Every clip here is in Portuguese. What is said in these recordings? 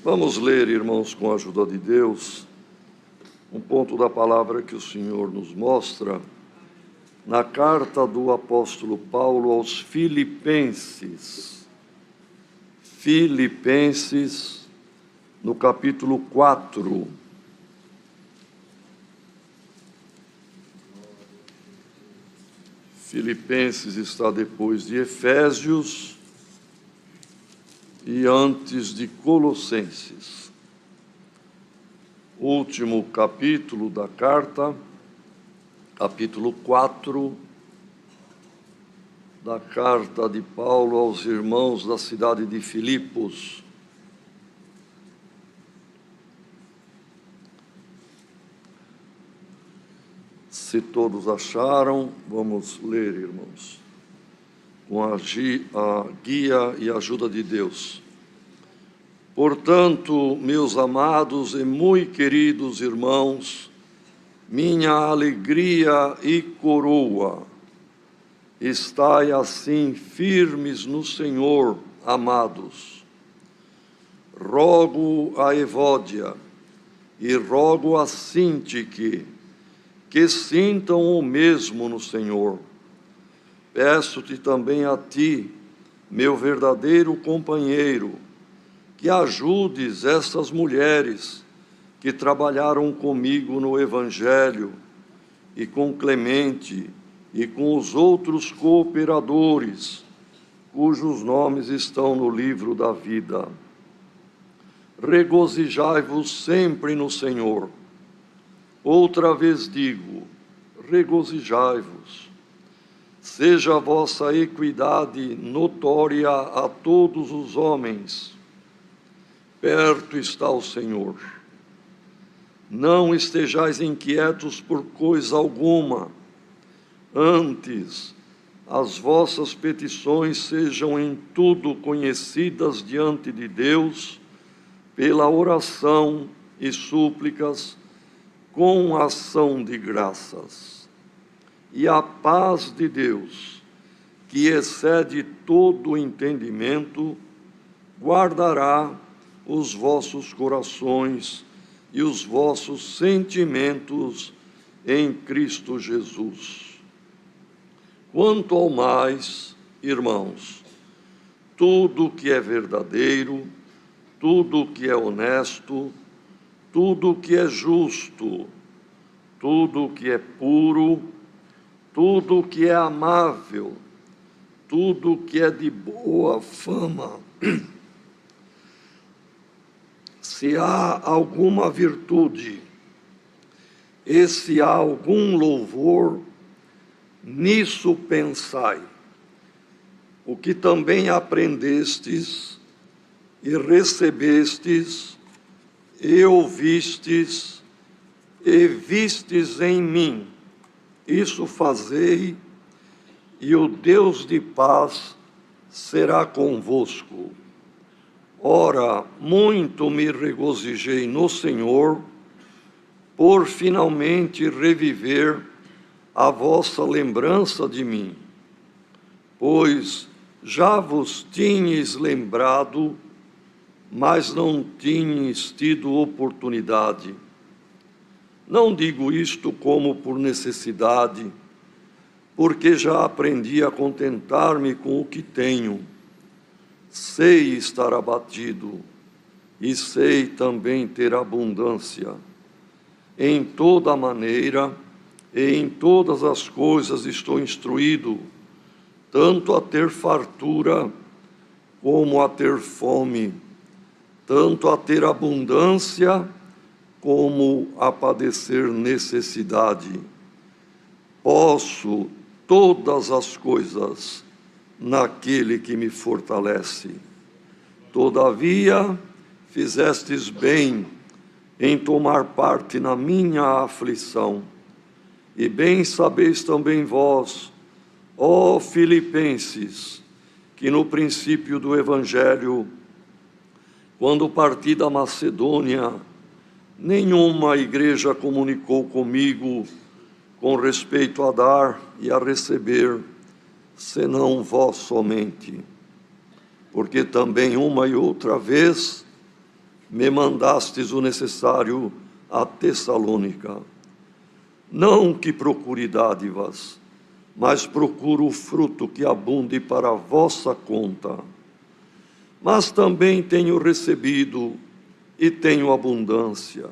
Vamos ler, irmãos, com a ajuda de Deus, um ponto da palavra que o Senhor nos mostra na carta do apóstolo Paulo aos Filipenses. Filipenses, no capítulo 4. Filipenses está depois de Efésios e antes de Colossenses. Último capítulo da carta, capítulo 4 da carta de Paulo aos irmãos da cidade de Filipos. Se todos acharam, vamos ler, irmãos, com a guia e ajuda de Deus. Portanto, meus amados e muito queridos irmãos, minha alegria e coroa, estai assim firmes no Senhor, amados. Rogo a Evódia e rogo a Sintique que sintam o mesmo no Senhor. Peço-te também a ti, meu verdadeiro companheiro, que ajudes estas mulheres que trabalharam comigo no Evangelho, e com Clemente e com os outros cooperadores, cujos nomes estão no livro da vida. Regozijai-vos sempre no Senhor. Outra vez digo, regozijai-vos. Seja a vossa equidade notória a todos os homens. Perto está o Senhor. Não estejais inquietos por coisa alguma. Antes, as vossas petições sejam em tudo conhecidas diante de Deus, pela oração e súplicas, com ação de graças. E a paz de Deus, que excede todo o entendimento, guardará os vossos corações e os vossos sentimentos em Cristo Jesus. Quanto ao mais, irmãos, tudo que é verdadeiro, tudo que é honesto, tudo que é justo, tudo que é puro, tudo que é amável, tudo que é de boa fama, se há alguma virtude, e se há algum louvor, nisso pensai. O que também aprendestes e recebestes e ouvistes e vistes em mim, isso fazei, e o Deus de paz será convosco. Ora, muito me regozijei no Senhor, por finalmente reviver a vossa lembrança de mim, pois já vos tinhas lembrado, mas não tinhas tido oportunidade. Não digo isto como por necessidade, porque já aprendi a contentar-me com o que tenho. Sei estar abatido, e sei também ter abundância. Em toda maneira e em todas as coisas estou instruído, tanto a ter fartura como a ter fome, tanto a ter abundância como a padecer necessidade. Posso todas as coisas naquele que me fortalece. Todavia, fizestes bem em tomar parte na minha aflição. E bem sabeis também vós, ó Filipenses, que no princípio do Evangelho, quando parti da Macedônia, nenhuma igreja comunicou comigo com respeito a dar e a receber, senão vós somente. Porque também uma e outra vez me mandastes o necessário a Tessalônica. Não que procure dádivas, mas procuro o fruto que abunde para a vossa conta. Mas também tenho recebido e tenho abundância.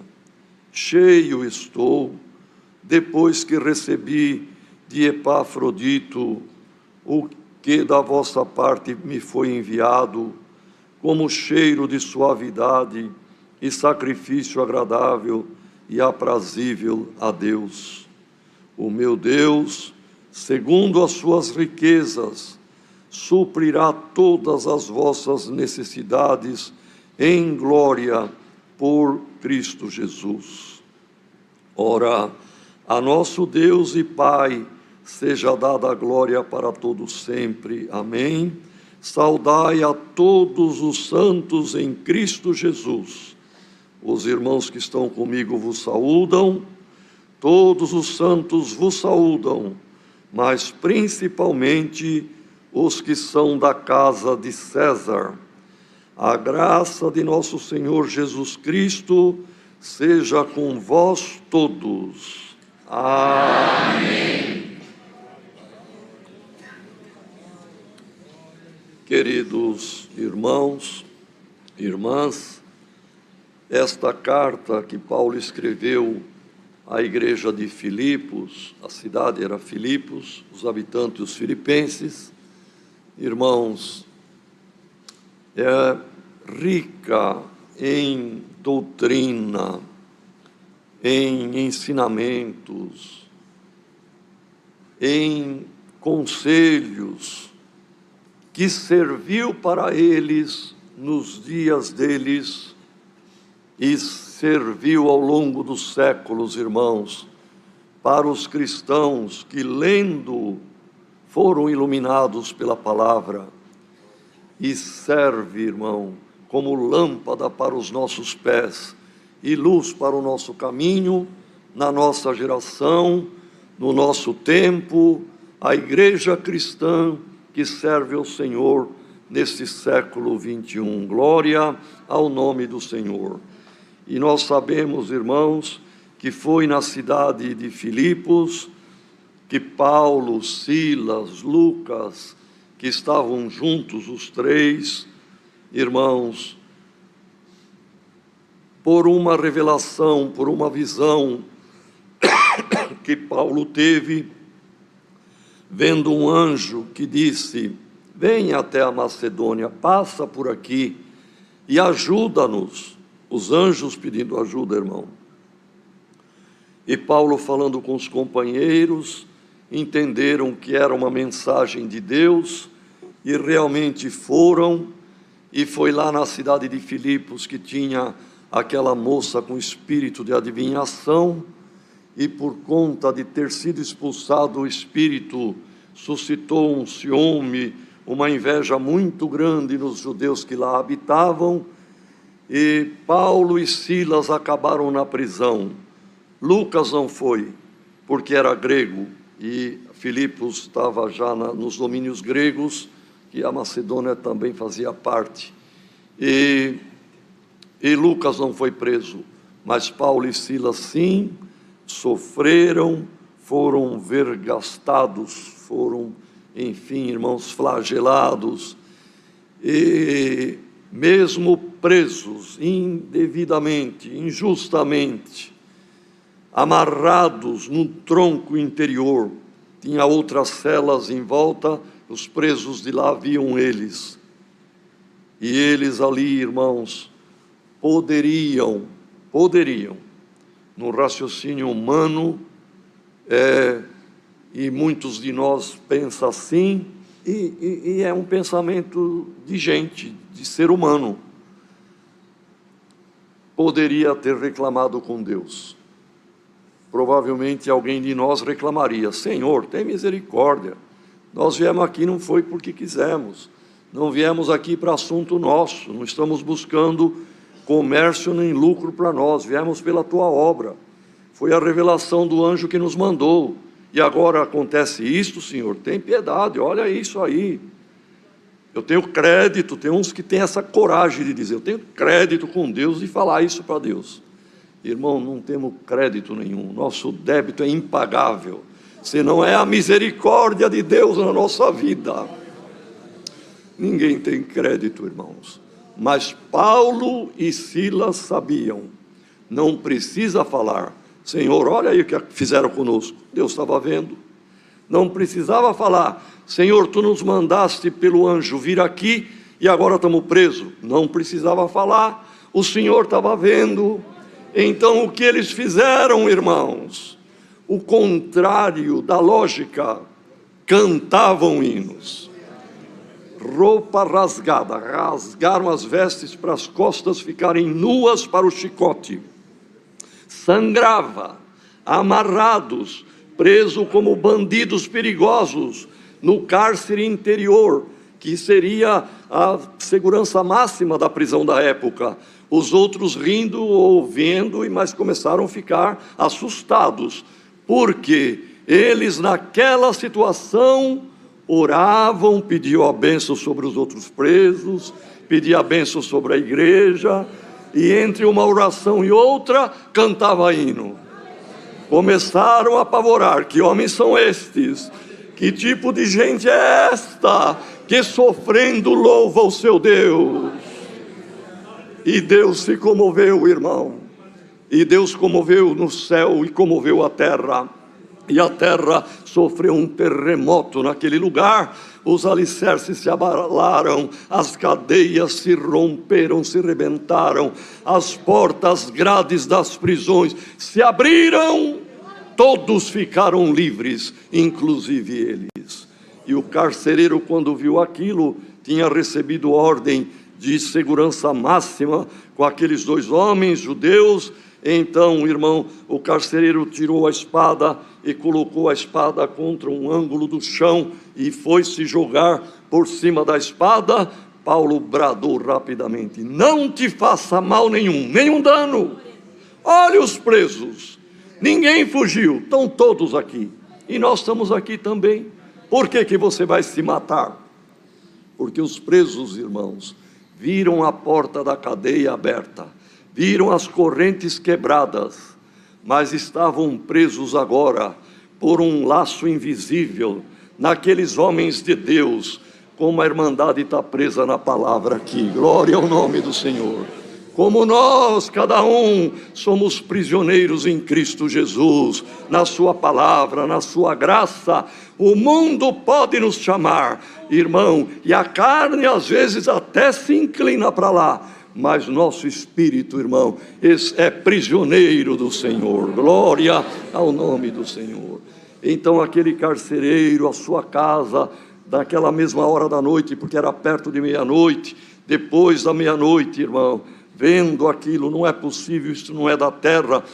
Cheio estou, depois que recebi de Epafrodito o que da vossa parte me foi enviado, como cheiro de suavidade e sacrifício agradável e aprazível a Deus. O meu Deus, segundo as suas riquezas, suprirá todas as vossas necessidades em glória por Cristo Jesus. Ora, a nosso Deus e Pai seja dada a glória para todos sempre. Amém. Saudai a todos os santos em Cristo Jesus. Os irmãos que estão comigo vos saúdam, todos os santos vos saúdam, mas principalmente os que são da casa de César. A graça de nosso Senhor Jesus Cristo seja com vós todos. Amém. Queridos irmãos, irmãs, esta carta que Paulo escreveu à igreja de Filipos, a cidade era Filipos, os habitantes, os filipenses, irmãos, é rica em doutrina, em ensinamentos, em conselhos, que serviu para eles nos dias deles e serviu ao longo dos séculos, irmãos, para os cristãos que, lendo, foram iluminados pela palavra, e serve, irmão, como lâmpada para os nossos pés e luz para o nosso caminho, na nossa geração, no nosso tempo, a igreja cristã que serve ao Senhor neste século 21. Glória ao nome do Senhor. E nós sabemos, irmãos, que foi na cidade de Filipos que Paulo, Silas, Lucas, que estavam juntos os três, irmãos, por uma revelação, por uma visão que Paulo teve, vendo um anjo que disse: venha até a Macedônia, passa por aqui e ajuda-nos. Os anjos pedindo ajuda, irmão. E Paulo, falando com os companheiros, entenderam que era uma mensagem de Deus e realmente foram. E foi lá na cidade de Filipos que tinha aquela moça com espírito de adivinhação, e por conta de ter sido expulsado o espírito, suscitou um ciúme, uma inveja muito grande nos judeus que lá habitavam, e Paulo e Silas acabaram na prisão. Lucas não foi, porque era grego, e Filipos estava já nos domínios gregos, que a Macedônia também fazia parte. E Lucas não foi preso, mas Paulo e Silas sim, sofreram, foram vergastados, foram, enfim, irmãos, flagelados, e mesmo presos indevidamente, injustamente, amarrados num tronco interior, tinha outras celas em volta, os presos de lá viam eles, e eles ali, irmãos, poderiam, no raciocínio humano, e muitos de nós pensam assim, e é um pensamento de gente, de ser humano, poderia ter reclamado com Deus. Provavelmente alguém de nós reclamaria: Senhor, tem misericórdia, nós viemos aqui não foi porque quisemos, não viemos aqui para assunto nosso, não estamos buscando comércio nem lucro para nós, viemos pela tua obra, foi a revelação do anjo que nos mandou, e agora acontece isto, Senhor, tem piedade, olha isso aí. Eu tenho crédito, tem uns que têm essa coragem de dizer, eu tenho crédito com Deus e falar isso para Deus. Irmão, não temos crédito nenhum, nosso débito é impagável, se não é a misericórdia de Deus na nossa vida. Ninguém tem crédito, irmãos. Mas Paulo e Silas sabiam, não precisa falar, Senhor, olha aí o que fizeram conosco. Deus estava vendo. Não precisava falar, Senhor, tu nos mandaste pelo anjo vir aqui e agora estamos presos. Não precisava falar, o Senhor estava vendo. Então o que eles fizeram, irmãos? O contrário da lógica, cantavam hinos. Roupa rasgada, rasgaram as vestes para as costas ficarem nuas para o chicote. Sangrava, amarrados, presos como bandidos perigosos no cárcere interior, que seria a segurança máxima da prisão da época. Os outros rindo, ouvindo, mas começaram a ficar assustados, porque eles naquela situação oravam, pediam a bênção sobre os outros presos, pediam a bênção sobre a igreja, e entre uma oração e outra, cantava hino. Começaram a apavorar, que homens são estes? Que tipo de gente é esta, que sofrendo louva o seu Deus? E Deus se comoveu, irmão, e Deus comoveu no céu e comoveu a terra, e a terra sofreu um terremoto naquele lugar, os alicerces se abalaram, as cadeias se romperam, se rebentaram, as portas, as grades das prisões se abriram, todos ficaram livres, inclusive eles. E o carcereiro, quando viu aquilo, tinha recebido ordem de segurança máxima com aqueles dois homens judeus. Então, irmão, o carcereiro tirou a espada e colocou a espada contra um ângulo do chão e foi se jogar por cima da espada. Paulo bradou rapidamente: não te faça mal nenhum dano. Olha os presos, ninguém fugiu, estão todos aqui, e nós estamos aqui também. Por que você vai se matar? Porque os presos, irmãos, viram a porta da cadeia aberta, viram as correntes quebradas, mas estavam presos agora por um laço invisível naqueles homens de Deus, como a Irmandade está presa na palavra aqui. Glória ao nome do Senhor. Como nós, cada um, somos prisioneiros em Cristo Jesus, na sua palavra, na sua graça. O mundo pode nos chamar, irmão, e a carne às vezes até se inclina para lá, mas nosso espírito, irmão, é prisioneiro do Senhor. Glória ao nome do Senhor. Então aquele carcereiro, a sua casa, daquela mesma hora da noite, porque era perto de meia-noite, depois da meia-noite, irmão, vendo aquilo, não é possível, isso não é da terra,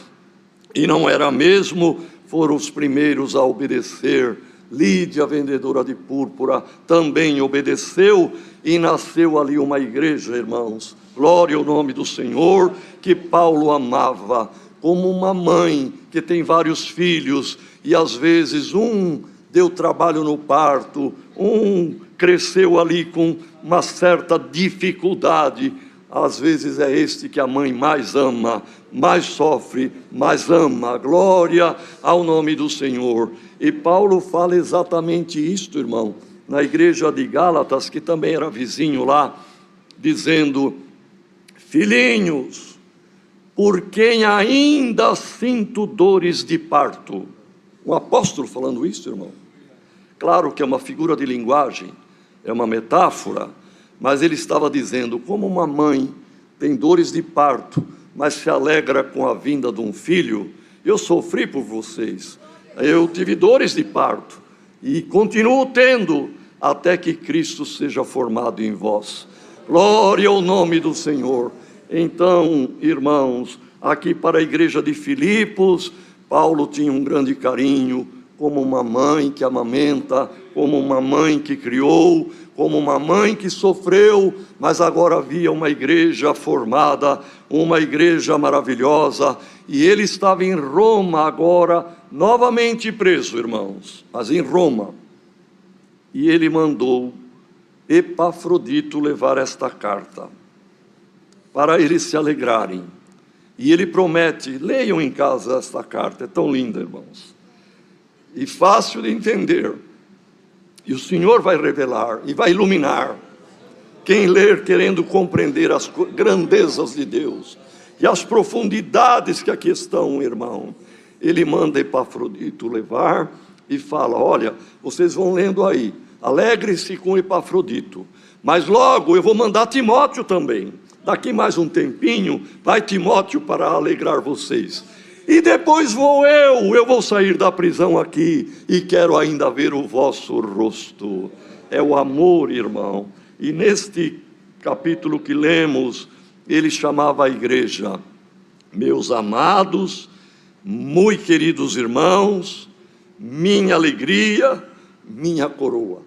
e não era mesmo, foram os primeiros a obedecer. Lídia, vendedora de púrpura, também obedeceu, e nasceu ali uma igreja, irmãos. Glória ao nome do Senhor, que Paulo amava, como uma mãe que tem vários filhos, e às vezes um deu trabalho no parto, um cresceu ali com uma certa dificuldade. Às vezes é este que a mãe mais ama, mais sofre, mais ama. Glória ao nome do Senhor. E Paulo fala exatamente isto, irmão, na igreja de Gálatas, que também era vizinho lá, dizendo: filhinhos, por quem ainda sinto dores de parto. O apóstolo falando isso, irmão. Claro que é uma figura de linguagem, é uma metáfora, mas ele estava dizendo, como uma mãe tem dores de parto, mas se alegra com a vinda de um filho, eu sofri por vocês, eu tive dores de parto, e continuo tendo, até que Cristo seja formado em vós. Glória ao nome do Senhor. Então, irmãos, aqui para a igreja de Filipos, Paulo tinha um grande carinho, como uma mãe que amamenta, como uma mãe que criou, como uma mãe que sofreu, mas agora havia uma igreja formada, uma igreja maravilhosa, e ele estava em Roma agora, novamente preso, irmãos, mas em Roma, e ele mandou Epafrodito levar esta carta, para eles se alegrarem. E ele promete, leiam em casa esta carta, é tão linda, irmãos, e fácil de entender. E o Senhor vai revelar e vai iluminar quem ler querendo compreender as grandezas de Deus e as profundidades que aqui estão, irmão. Ele manda Epafrodito levar e fala: olha, vocês vão lendo aí, alegre-se com Epafrodito, mas logo eu vou mandar Timóteo também. Daqui mais um tempinho, vai Timóteo para alegrar vocês. E depois eu vou sair da prisão aqui e quero ainda ver o vosso rosto. É o amor, irmão. E neste capítulo que lemos, ele chamava a igreja: meus amados, muito queridos irmãos, minha alegria, minha coroa.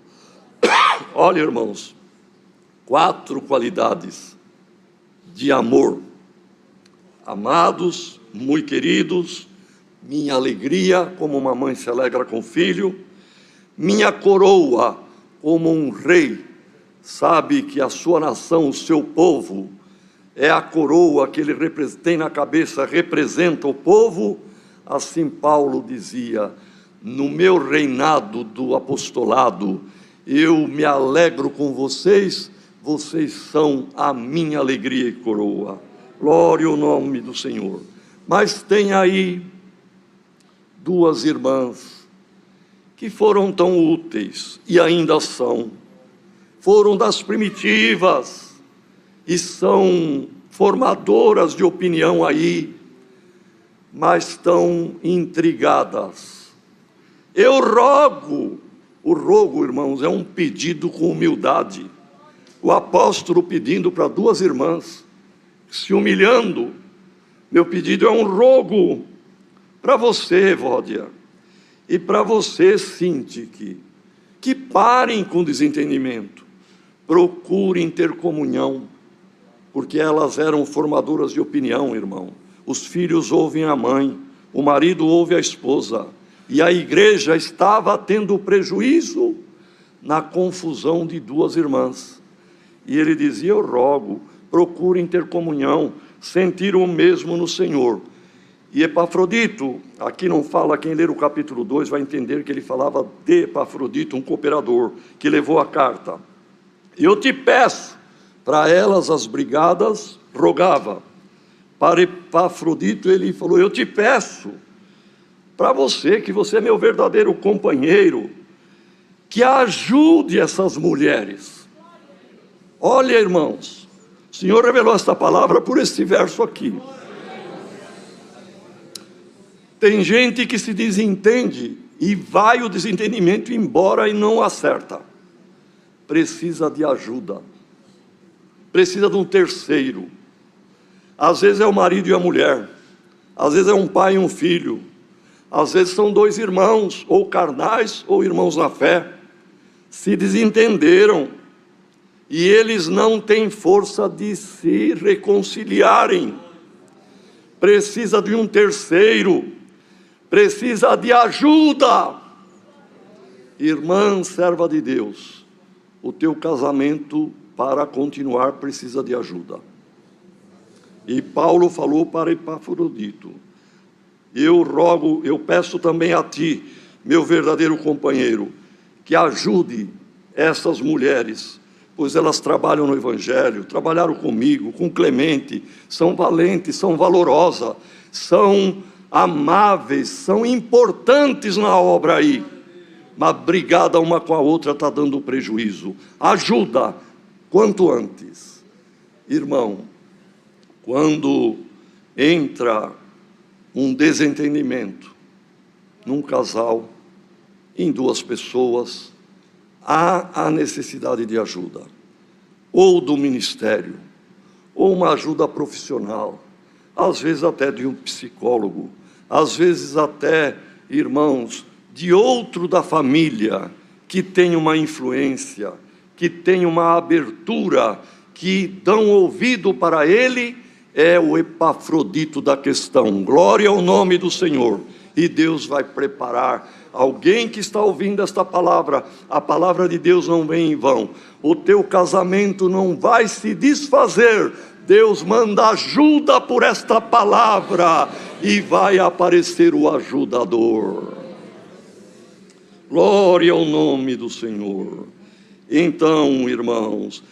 Olha, irmãos, 4 qualidades de amor: amados, muito queridos, minha alegria, como uma mãe se alegra com o filho, minha coroa, como um rei sabe que a sua nação, o seu povo, é a coroa que ele tem na cabeça, representa o povo. Assim Paulo dizia: no meu reinado do apostolado, eu me alegro com vocês, vocês são a minha alegria e coroa. Glória ao nome do Senhor. Mas tem aí 2 irmãs que foram tão úteis e ainda são, foram das primitivas e são formadoras de opinião aí, mas estão intrigadas. Eu rogo, o rogo, irmãos, é um pedido com humildade. O apóstolo pedindo para 2 irmãs, se humilhando. Meu pedido é um rogo para você, Vódia, e para você, Sintique, que parem com desentendimento, procurem ter comunhão, porque elas eram formadoras de opinião, irmão. Os filhos ouvem a mãe, o marido ouve a esposa, e a igreja estava tendo prejuízo na confusão de 2 irmãs. E ele dizia: eu rogo, procurem ter comunhão, sentir o mesmo no Senhor. E Epafrodito, aqui não fala, quem ler o capítulo 2 vai entender que ele falava de Epafrodito, um cooperador, que levou a carta. Eu te peço, para elas as brigadas, rogava. Para Epafrodito ele falou: eu te peço, para você, que você é meu verdadeiro companheiro, que ajude essas mulheres. Olha, irmãos, o Senhor revelou esta palavra por este verso aqui. Tem gente que se desentende e vai o desentendimento embora e não acerta. Precisa de ajuda, precisa de um terceiro. Às vezes é o marido e a mulher, às vezes é um pai e um filho, às vezes são 2 irmãos, ou carnais ou irmãos na fé, se desentenderam e eles não têm força de se reconciliarem. Precisa de um terceiro, precisa de ajuda. Irmã, serva de Deus, o teu casamento para continuar precisa de ajuda. E Paulo falou para Epafrodito: eu rogo, eu peço também a ti, meu verdadeiro companheiro, que ajude essas mulheres, pois elas trabalham no Evangelho, trabalharam comigo, com Clemente, são valentes, são valorosas, são amáveis, são importantes na obra aí, mas brigada uma com a outra está dando prejuízo. Ajuda quanto antes. Irmão, quando entra um desentendimento num casal, em 2 pessoas, há a necessidade de ajuda, ou do ministério, ou uma ajuda profissional, às vezes até de um psicólogo, às vezes até, irmãos, de outro da família, que tem uma influência, que tem uma abertura, que dão ouvido para ele. É o Epafrodito da questão. Glória ao nome do Senhor. E Deus vai preparar alguém que está ouvindo esta palavra, a palavra de Deus não vem em vão. O teu casamento não vai se desfazer. Deus manda ajuda por esta palavra e vai aparecer o ajudador. Glória ao nome do Senhor. Então, irmãos,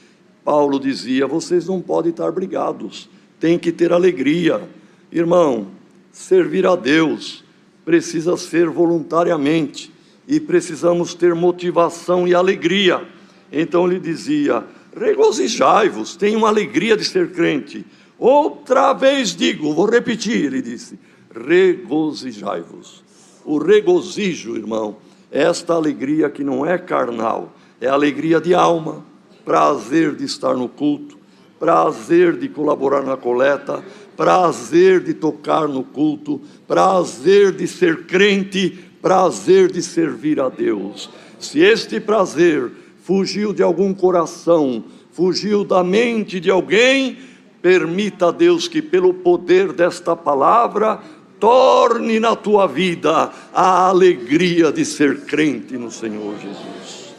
Paulo dizia, vocês não podem estar brigados, tem que ter alegria. Irmão, servir a Deus precisa ser voluntariamente, e precisamos ter motivação e alegria. Então ele dizia, regozijai-vos, tenham alegria de ser crente. Outra vez digo, vou repetir, ele disse, regozijai-vos. O regozijo, irmão, é esta alegria que não é carnal, é alegria de alma, prazer de estar no culto, prazer de colaborar na coleta, prazer de tocar no culto, prazer de ser crente, prazer de servir a Deus. Se este prazer fugiu de algum coração, fugiu da mente de alguém, permita a Deus que pelo poder desta palavra, torne na tua vida a alegria de ser crente no Senhor Jesus.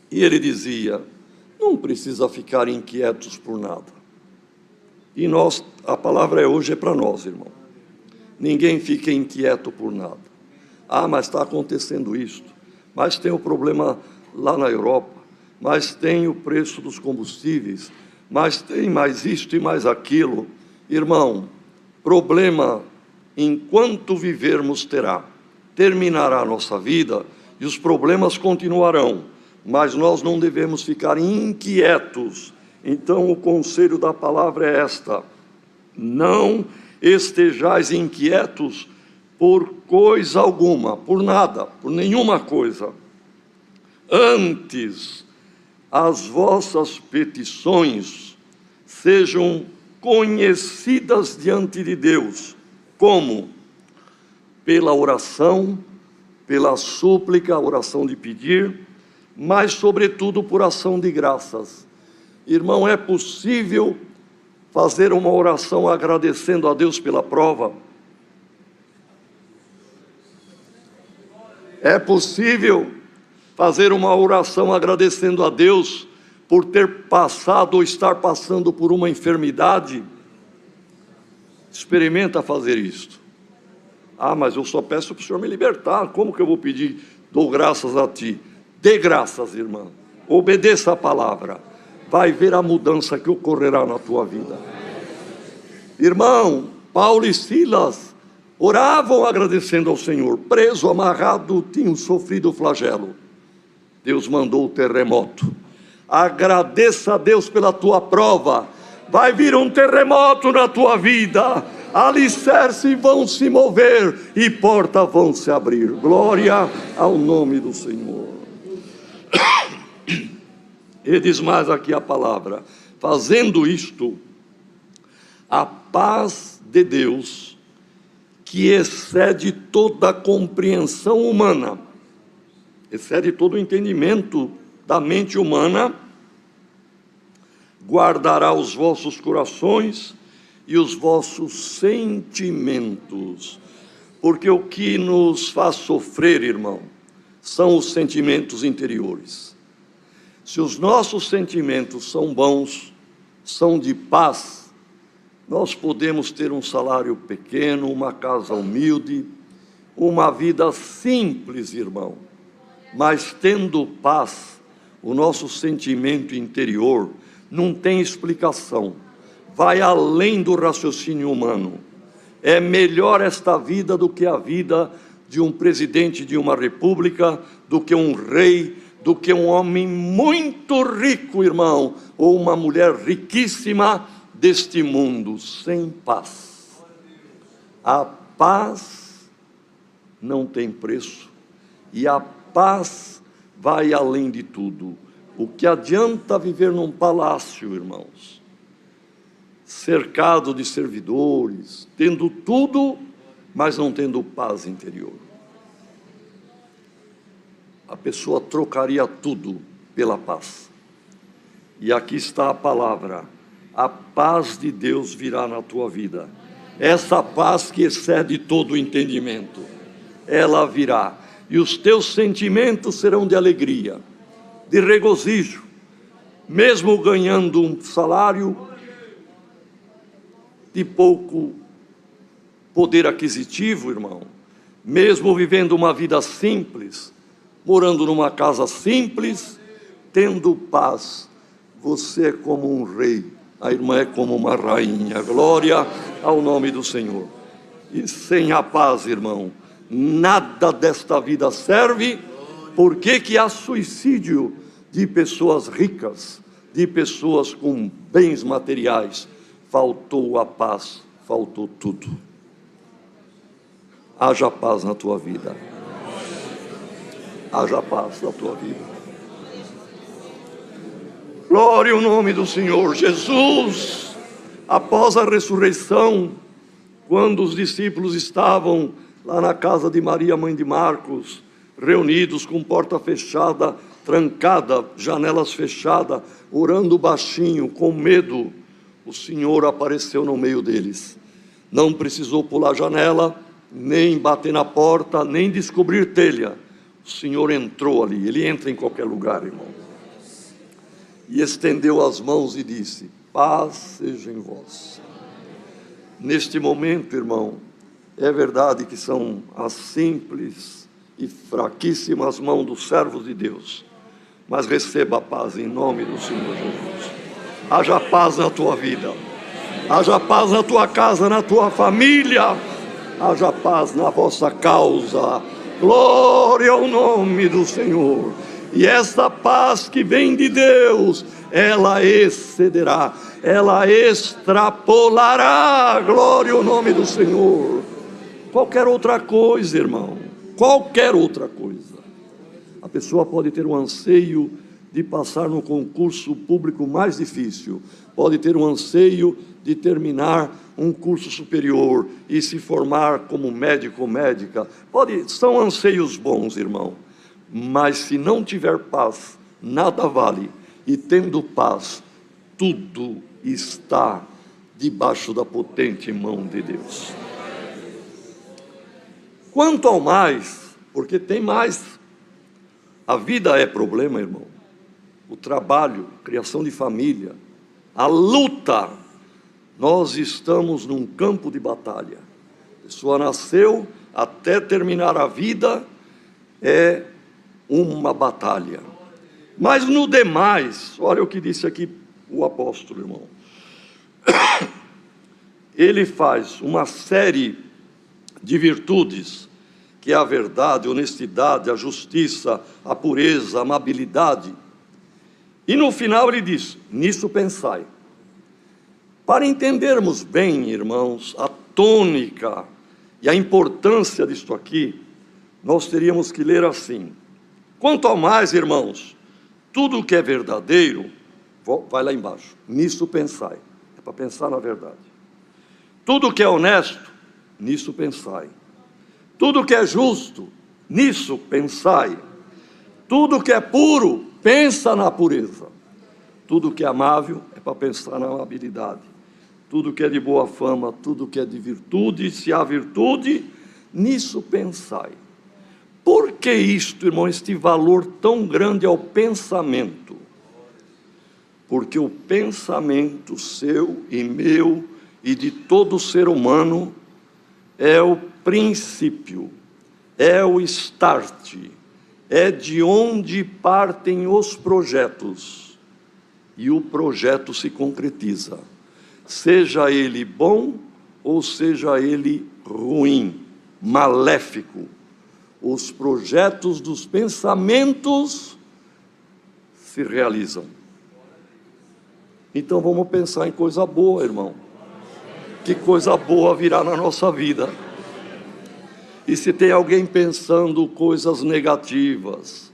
E ele dizia, não precisa ficar inquietos por nada. E nós, a palavra hoje é para nós, irmão. Ninguém fica inquieto por nada. Ah, mas está acontecendo isto. Mas tem o problema lá na Europa. Mas tem o preço dos combustíveis. Mas tem mais isto e mais aquilo. Irmão, problema enquanto vivermos terá. Terminará a nossa vida e os problemas continuarão. Mas nós não devemos ficar inquietos. Então o conselho da palavra é esta: não estejais inquietos por coisa alguma, por nada, por nenhuma coisa. Antes, as vossas petições sejam conhecidas diante de Deus, como? Pela oração, pela súplica, oração de pedir, mas sobretudo por ação de graças. Irmão, é possível fazer uma oração agradecendo a Deus pela prova? É possível fazer uma oração agradecendo a Deus por ter passado ou estar passando por uma enfermidade? Experimenta fazer isto. Ah, mas eu só peço para o Senhor me libertar. Como que eu vou pedir? Dou graças a Ti. Dê graças, irmão. Obedeça a palavra. Vai ver a mudança que ocorrerá na tua vida. Irmão, Paulo e Silas oravam agradecendo ao Senhor. Preso, amarrado, tinham sofrido o flagelo. Deus mandou o terremoto. Agradeça a Deus pela tua prova. Vai vir um terremoto na tua vida. Alicerces vão se mover e portas vão se abrir. Glória ao nome do Senhor. Ele diz mais aqui a palavra: fazendo isto, a paz de Deus, que excede toda a compreensão humana, excede todo o entendimento da mente humana, guardará os vossos corações e os vossos sentimentos. Porque o que nos faz sofrer, irmão, são os sentimentos interiores. Se os nossos sentimentos são bons, são de paz, nós podemos ter um salário pequeno, uma casa humilde, uma vida simples, irmão. Mas tendo paz, o nosso sentimento interior não tem explicação. Vai além do raciocínio humano. É melhor esta vida do que a vida de um presidente de uma república, do que um rei, do que um homem muito rico, irmão, ou uma mulher riquíssima deste mundo, sem paz. A paz não tem preço, e a paz vai além de tudo. O que adianta viver num palácio, irmãos, cercado de servidores, tendo tudo, mas não tendo paz interior? A pessoa trocaria tudo pela paz. E aqui está a palavra: a paz de Deus virá na tua vida. Essa paz que excede todo o entendimento. ela virá. E os teus sentimentos serão de alegria, de regozijo, mesmo ganhando um salário de pouco poder aquisitivo, irmão, mesmo vivendo uma vida simples, morando numa casa simples, tendo paz, você é como um rei, a irmã é como uma rainha. Glória ao nome do Senhor. E sem a paz, irmão, nada desta vida serve. Por que há suicídio de pessoas ricas, de pessoas com bens materiais? Faltou a paz, faltou tudo. Haja paz na tua vida. Haja paz na tua vida. Glória ao nome do Senhor. Jesus, após a ressurreição, quando os discípulos estavam lá na casa de Maria, mãe de Marcos, reunidos com porta fechada, trancada, janelas fechadas, orando baixinho, com medo, o Senhor apareceu no meio deles. Não precisou pular a janela, nem bater na porta, nem descobrir telha. O Senhor entrou ali. Ele entra em qualquer lugar, irmão. E estendeu as mãos e disse: paz seja em vós. Neste momento, irmão, é verdade que são as simples e fraquíssimas mãos dos servos de Deus, mas receba a paz em nome do Senhor Jesus. Haja paz na tua vida, haja paz na tua casa, na tua família, haja paz na vossa causa. Glória ao nome do Senhor. E essa paz que vem de Deus, ela excederá, ela extrapolará, glória ao nome do Senhor, qualquer outra coisa, irmão, qualquer outra coisa. A pessoa pode ter um anseio de passar no concurso público mais difícil, pode ter um anseio de terminar um curso superior e se formar como médico ou médica, são anseios bons, irmão, mas se não tiver paz, nada vale. E tendo paz, tudo está debaixo da potente mão de Deus. Quanto ao mais, porque tem mais, a vida é problema, irmão. O trabalho, criação de família, a luta. Nós estamos num campo de batalha. A pessoa nasceu, até terminar a vida, é uma batalha. Mas no demais, olha o que disse aqui o apóstolo, irmão. Ele faz uma série de virtudes, que é a verdade, a honestidade, a justiça, a pureza, a amabilidade. E no final ele diz: nisso pensai. Para entendermos bem, irmãos, a tônica e a importância disto aqui, nós teríamos que ler assim: quanto ao mais, irmãos, tudo o que é verdadeiro, vai lá embaixo, nisso pensai. É para pensar na verdade. Tudo o que é honesto, nisso pensai. Tudo o que é justo, nisso pensai. Tudo o que é puro, pensa na pureza. Tudo o que é amável, é para pensar na amabilidade. Tudo o que é de boa fama, tudo o que é de virtude, se há virtude, nisso pensai. Por que isto, irmão, este valor tão grande ao pensamento? Porque o pensamento seu e meu e de todo ser humano é o princípio, é o start, é de onde partem os projetos. E o projeto se concretiza, seja ele bom ou seja ele ruim, maléfico. Os projetos dos pensamentos se realizam. Então vamos pensar em coisa boa, irmão. Que coisa boa virá na nossa vida. E se tem alguém pensando coisas negativas,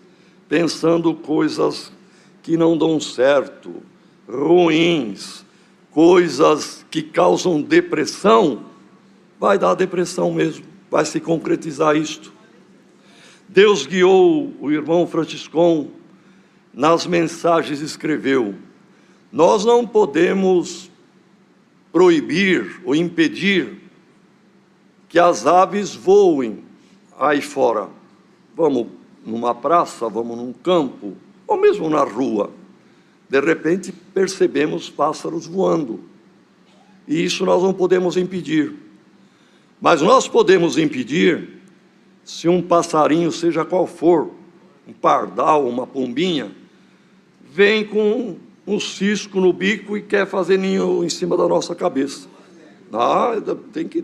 pensando coisas que não dão certo, ruins, coisas que causam depressão, vai dar depressão mesmo, vai se concretizar isto. Deus guiou o irmão Franciscon, nas mensagens escreveu: nós não podemos proibir ou impedir que as aves voem, aí fora, vamos numa praça, vamos num campo, ou mesmo na rua, de repente percebemos pássaros voando, e isso nós não podemos impedir, mas nós podemos impedir se um passarinho, seja qual for, um pardal, uma pombinha, vem com um cisco no bico e quer fazer ninho em cima da nossa cabeça. Tem que,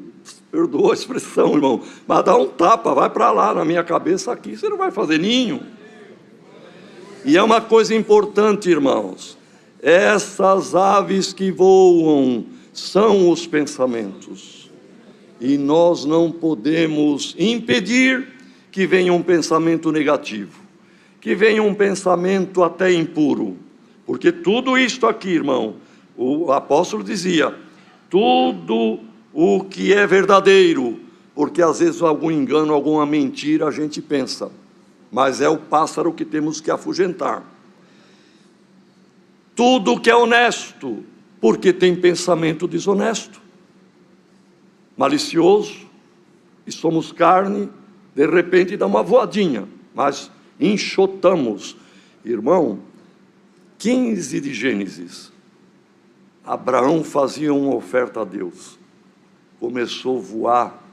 perdoa a expressão, irmão, mas dá um tapa, vai para lá, na minha cabeça aqui, você não vai fazer ninho. E é uma coisa importante, irmãos, essas aves que voam são os pensamentos, e nós não podemos impedir que venha um pensamento negativo, que venha um pensamento até impuro, porque tudo isto aqui, irmão, o apóstolo dizia, tudo o que é verdadeiro, porque às vezes algum engano, alguma mentira a gente pensa, mas é o pássaro que temos que afugentar. Tudo que é honesto, porque tem pensamento desonesto, malicioso, e somos carne, de repente dá uma voadinha, mas enxotamos. Irmão, 15 de Gênesis, Abraão fazia uma oferta a Deus, começou a voar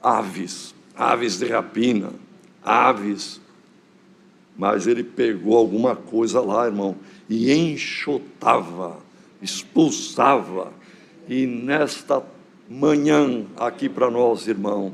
aves de rapina, aves, mas ele pegou alguma coisa lá, irmão, e enxotava, expulsava. E nesta manhã aqui para nós, irmão,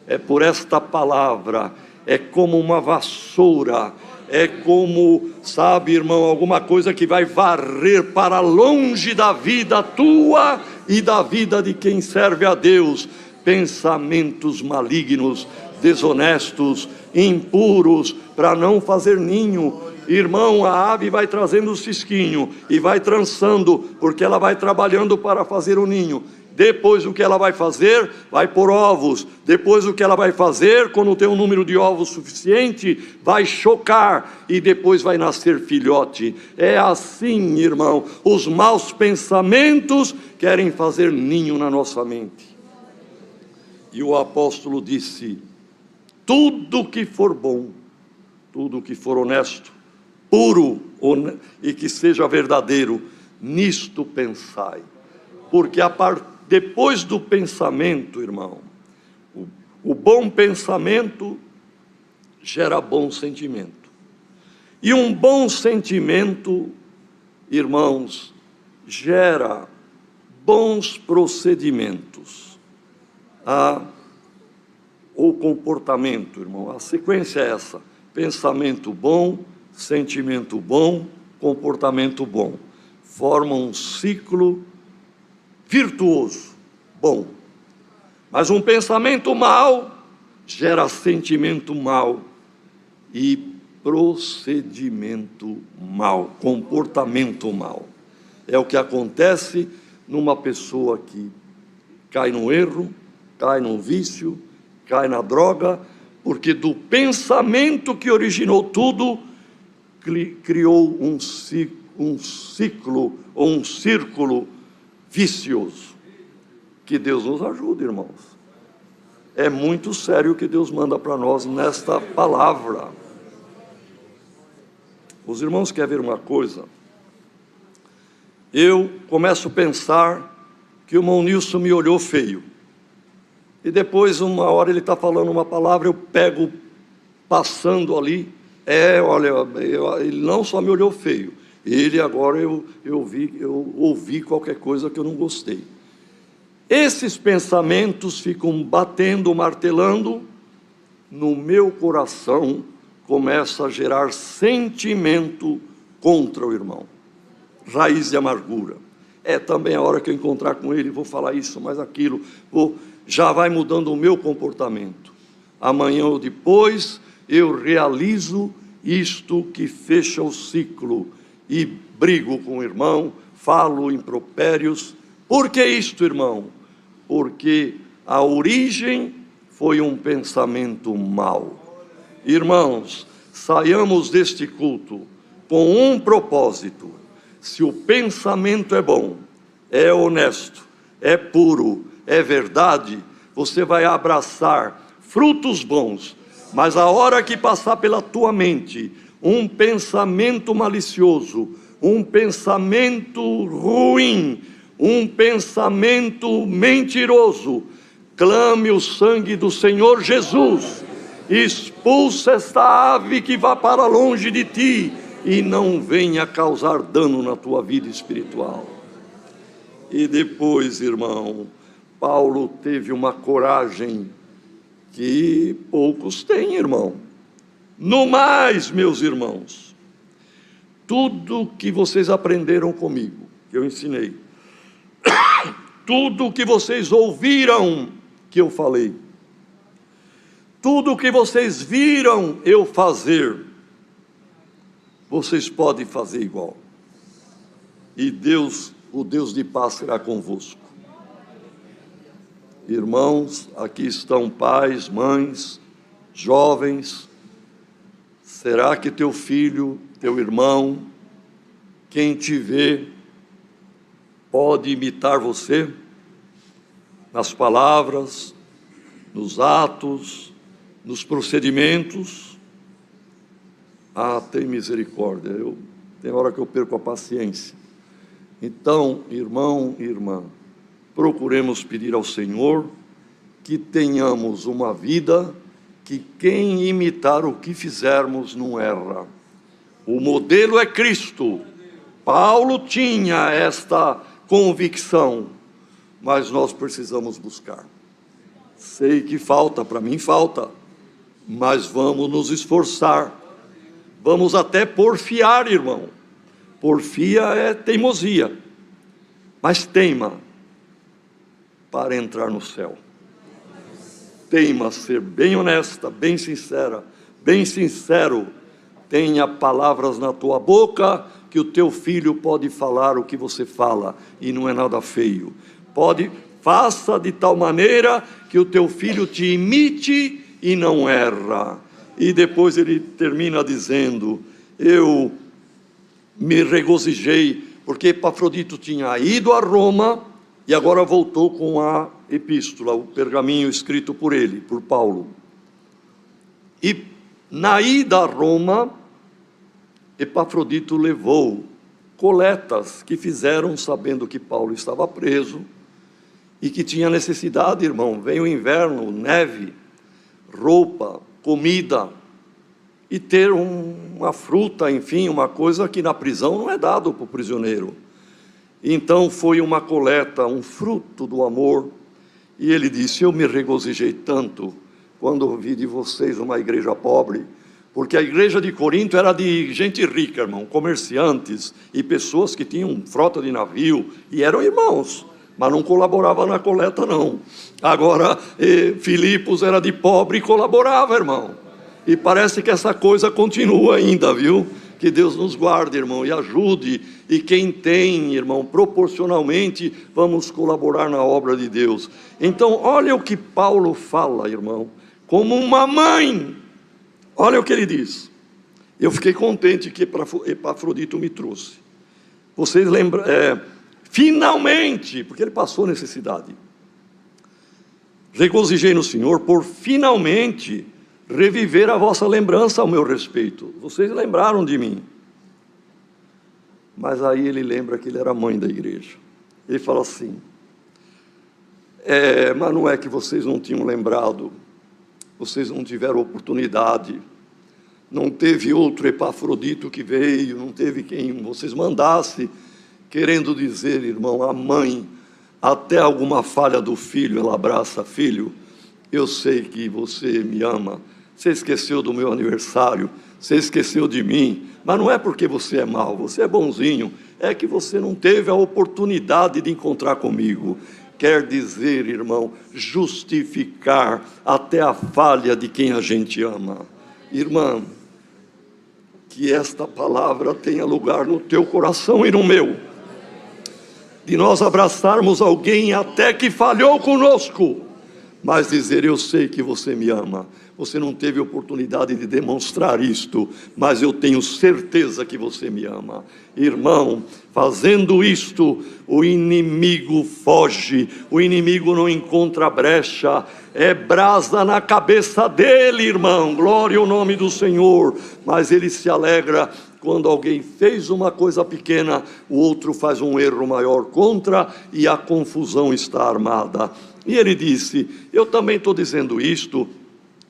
é por esta palavra, é como uma vassoura, é como, sabe, irmão, alguma coisa que vai varrer para longe da vida tua e da vida de quem serve a Deus, pensamentos malignos, desonestos, impuros, para não fazer ninho. Irmão, a ave vai trazendo o cisquinho e vai trançando, porque ela vai trabalhando para fazer o ninho. Depois o que ela vai fazer? Vai pôr ovos. Depois o que ela vai fazer? Quando tem um número de ovos suficiente, vai chocar e depois vai nascer filhote. É assim, irmão, os maus pensamentos querem fazer ninho na nossa mente. E o apóstolo disse, tudo que for bom, tudo que for honesto, puro e que seja verdadeiro, nisto pensai. Porque depois do pensamento, irmão, o bom pensamento gera bom sentimento. E um bom sentimento, irmãos, gera bons procedimentos. O comportamento, irmão, a sequência é essa: pensamento bom, sentimento bom, comportamento bom. Forma um ciclo virtuoso, bom. Mas um pensamento mau gera sentimento mau e procedimento mau, comportamento mau. É o que acontece numa pessoa que cai no erro, cai no vício, cai na droga, porque do pensamento que originou tudo, criou um ciclo ou um círculo vicioso. Que Deus nos ajude, irmãos. É muito sério o que Deus manda para nós nesta palavra. Os irmãos querem ver uma coisa? Eu começo a pensar que o irmão Nilson me olhou feio. E depois, uma hora ele está falando uma palavra, eu pego, passando ali, olha, ele não só me olhou feio, ele agora eu ouvi qualquer coisa que eu não gostei. Esses pensamentos ficam batendo, martelando, no meu coração começa a gerar sentimento contra o irmão, raiz de amargura. É também a hora que eu encontrar com ele, vou falar isso, mais aquilo, já vai mudando o meu comportamento. Amanhã ou depois eu realizo isto que fecha o ciclo e brigo com o irmão, falo impropérios. Por que isto, irmão? Porque a origem foi um pensamento mau. Irmãos, saiamos deste culto com um propósito: se o pensamento é bom, é honesto, é puro, é verdade, você vai abraçar frutos bons. Mas a hora que passar pela tua mente um pensamento malicioso, um pensamento ruim, um pensamento mentiroso, clame o sangue do Senhor Jesus, expulsa esta ave que vá para longe de ti e não venha causar dano na tua vida espiritual. E depois, irmão, Paulo teve uma coragem que poucos têm, irmão. No mais, meus irmãos, tudo que vocês aprenderam comigo, que eu ensinei, tudo que vocês ouviram que eu falei, tudo que vocês viram eu fazer, vocês podem fazer igual. E Deus, o Deus de paz, será convosco. Irmãos, aqui estão pais, mães, jovens. Será que teu filho, teu irmão, quem te vê, pode imitar você? Nas palavras, nos atos, nos procedimentos? Ah, tem misericórdia, tem hora que eu perco a paciência. Então, irmão e irmã, procuremos pedir ao Senhor que tenhamos uma vida que quem imitar o que fizermos não erra. O modelo é Cristo. Paulo tinha esta convicção, mas nós precisamos buscar. Sei que falta, para mim falta, mas vamos nos esforçar. Vamos até porfiar, irmão. Porfia é teimosia, mas teima para entrar no céu. Teima ser bem honesta, bem sincera, bem sincero. Tenha palavras na tua boca, que o teu filho pode falar o que você fala, e não é nada feio. Faça de tal maneira que o teu filho te imite e não erra. E depois ele termina dizendo, eu me regozijei, porque Epafrodito tinha ido a Roma, e agora voltou com a epístola, o pergaminho escrito por ele, por Paulo. E na ida a Roma, Epafrodito levou coletas que fizeram sabendo que Paulo estava preso e que tinha necessidade, irmão. Vem o inverno, neve, roupa, comida e ter uma fruta, enfim, uma coisa que na prisão não é dado para o prisioneiro. Então foi uma coleta, um fruto do amor. E ele disse, eu me regozijei tanto quando ouvi de vocês uma igreja pobre, porque a igreja de Corinto era de gente rica, irmão, comerciantes e pessoas que tinham frota de navio, e eram irmãos, mas não colaboravam na coleta não. Agora, Filipos era de pobre e colaborava, irmão. E parece que essa coisa continua ainda, viu? Que Deus nos guarde, irmão, e ajude. E quem tem, irmão, proporcionalmente, vamos colaborar na obra de Deus. Então, olha o que Paulo fala, irmão, como uma mãe. Olha o que ele diz. Eu fiquei contente que Epafrodito me trouxe. Vocês lembram, finalmente, porque ele passou necessidade. Regozijei no Senhor por finalmente reviver a vossa lembrança ao meu respeito. Vocês lembraram de mim. Mas aí ele lembra que ele era mãe da igreja. Ele fala assim, mas não é que vocês não tinham lembrado, vocês não tiveram oportunidade, não teve outro Epafrodito que veio, não teve quem vocês mandasse, querendo dizer, irmão, a mãe, até alguma falha do filho, ela abraça, filho, eu sei que você me ama, você esqueceu do meu aniversário, você esqueceu de mim, mas não é porque você é mau, você é bonzinho, é que você não teve a oportunidade de encontrar comigo. Quer dizer, irmão, justificar até a falha de quem a gente ama. Irmã, que esta palavra tenha lugar no teu coração e no meu, de nós abraçarmos alguém até que falhou conosco, mas dizer: eu sei que você me ama. Você não teve oportunidade de demonstrar isto, mas eu tenho certeza que você me ama. Irmão, fazendo isto, o inimigo foge, o inimigo não encontra brecha, é brasa na cabeça dele, irmão, glória ao nome do Senhor. Mas ele se alegra quando alguém fez uma coisa pequena, o outro faz um erro maior contra, e a confusão está armada. E ele disse: eu também estou dizendo isto,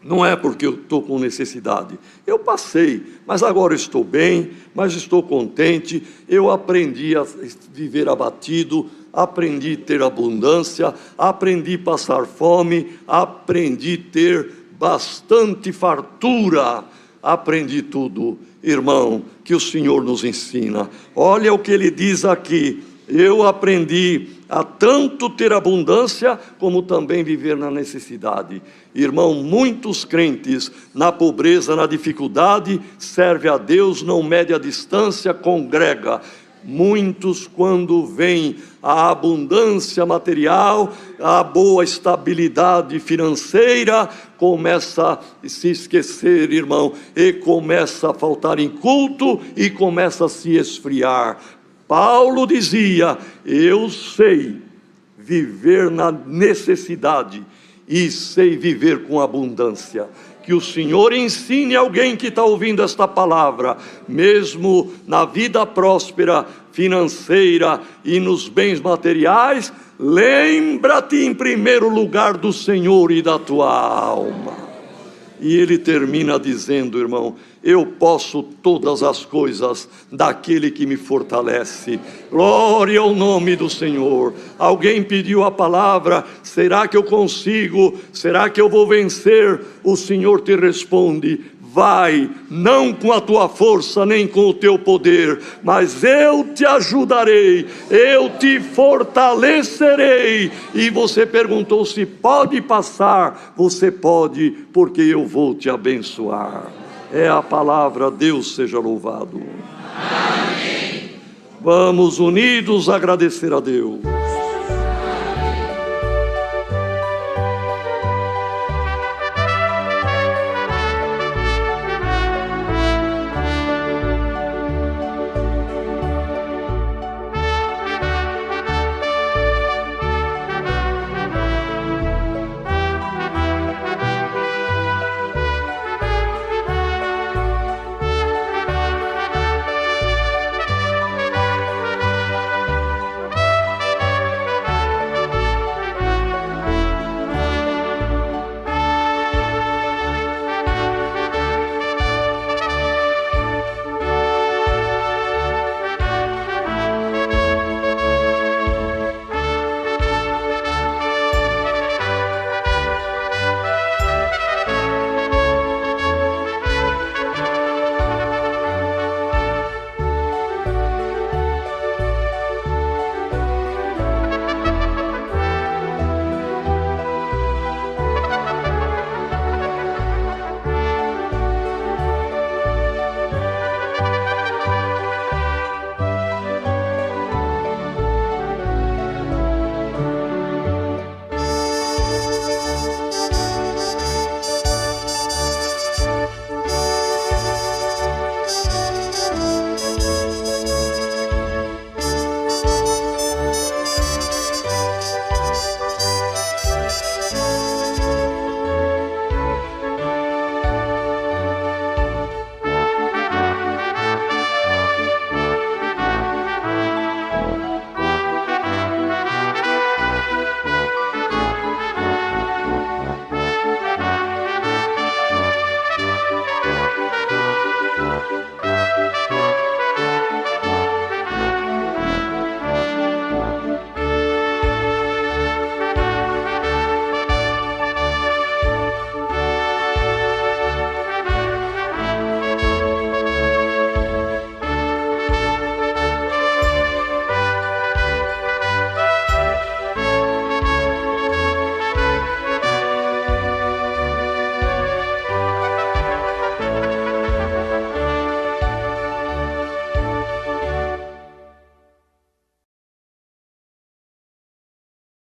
não é porque eu estou com necessidade, eu passei, mas agora estou bem, mas estou contente. Eu aprendi a viver abatido, aprendi a ter abundância, aprendi a passar fome, aprendi a ter bastante fartura, aprendi tudo. Irmão, que o Senhor nos ensina. Olha o que ele diz aqui: eu aprendi a tanto ter abundância, como também viver na necessidade. Irmão, muitos crentes na pobreza, na dificuldade, serve a Deus, não mede a distância, congrega. Muitos, quando vem a abundância material, a boa estabilidade financeira, começa a se esquecer, irmão, e começa a faltar em culto, e começa a se esfriar. Paulo dizia: eu sei viver na necessidade e sei viver com abundância. Que o Senhor ensine alguém que está ouvindo esta palavra, mesmo na vida próspera, financeira e nos bens materiais, lembra-te em primeiro lugar do Senhor e da tua alma. E ele termina dizendo, irmão: eu posso todas as coisas daquele que me fortalece. Glória ao nome do Senhor. Alguém pediu a palavra: será que eu consigo? Será que eu vou vencer? O Senhor te responde: vai, não com a tua força, nem com o teu poder, mas eu te ajudarei, eu te fortalecerei. E você perguntou se pode passar. Você pode, porque eu vou te abençoar. É a palavra. Deus seja louvado. Amém. Vamos unidos agradecer a Deus.